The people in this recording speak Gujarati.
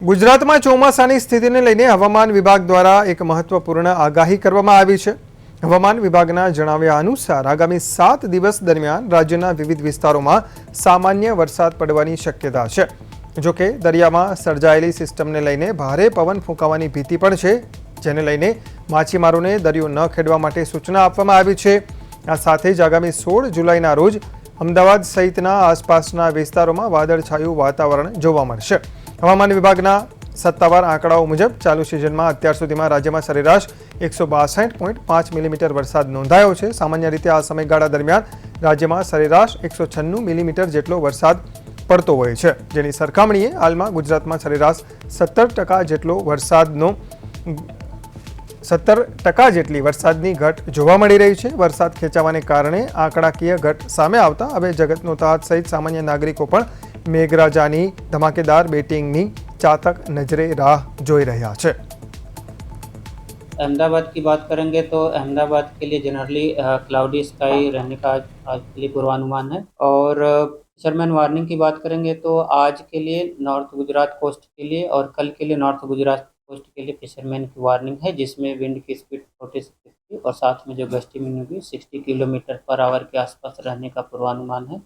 ગુજરાતમાં ચોમાસાની સ્થિતિને લઈને હવામાન વિભાગ દ્વારા એક મહત્વપૂર્ણ આગાહી કરવામાં આવી છે. હવામાન વિભાગના જણાવ્યા અનુસાર આગામી 7 દિવસ દરમિયાન રાજ્યના વિવિધ વિસ્તારોમાં સામાન્ય વરસાદ પડવાની શક્યતા છે. જોકે દરિયામાં સર્જાયેલી સિસ્ટમને લઈને ભારે પવન ફૂંકાવાની ભીતિ પણ છે, જેને લઈને માછીમારોને દરિયો ન ખેડવા માટે સૂચના આપવામાં આવી છે. આ સાથે જ આગામી 16 જુલાઈના રોજ અમદાવાદ સહિતના આસપાસના વિસ્તારોમાં વાદળછાયું વાતાવરણ જોવા મળશે. હવામાન વિભાગના સત્તાવાર આંકડાઓ મુજબ ચાલુ સિઝનમાં અત્યાર સુધીમાં રાજ્યમાં સરેરાશ 162.5 મિલીમીટર વરસાદ નોંધાયો છે. સામાન્ય રીતે આ સમયગાળા દરમિયાન રાજ્યમાં સરેરાશ 196 મિલીમીટર જેટલો વરસાદ પડતો હોય છે, જેની સરખામણીએ હાલમાં ગુજરાતમાં સરેરાશ 17% જેટલી વરસાદની ઘટ જોવા મળી રહી છે. વરસાદ ખેંચાવાને કારણે આંકડાકીય ઘટ સામે આવતા હવે જગતનો તાત સહિત સામાન્ય નાગરિકો પણ મેઘરાજાની ધમાકેદાર બેટિંગની चातक नजरे राह जोई रहा है. अहमदाबाद की बात करेंगे तो अहमदाबाद के लिए जनरली क्लाउडी स्काई रहने का आज के लिए पूर्वानुमान है। और फिशरमैन वार्निंग की बात करेंगे तो आज के लिए नॉर्थ गुजरात कोस्ट के लिए और कल के लिए नॉर्थ गुजरात कोस्ट के लिए फिशरमैन की वार्निंग है, जिसमें विंड की स्पीड 40 से 50 और साथ में जो गस्टी विंड होगी 60 किलोमीटर पर आवर के आसपास रहने का पूर्वानुमान है।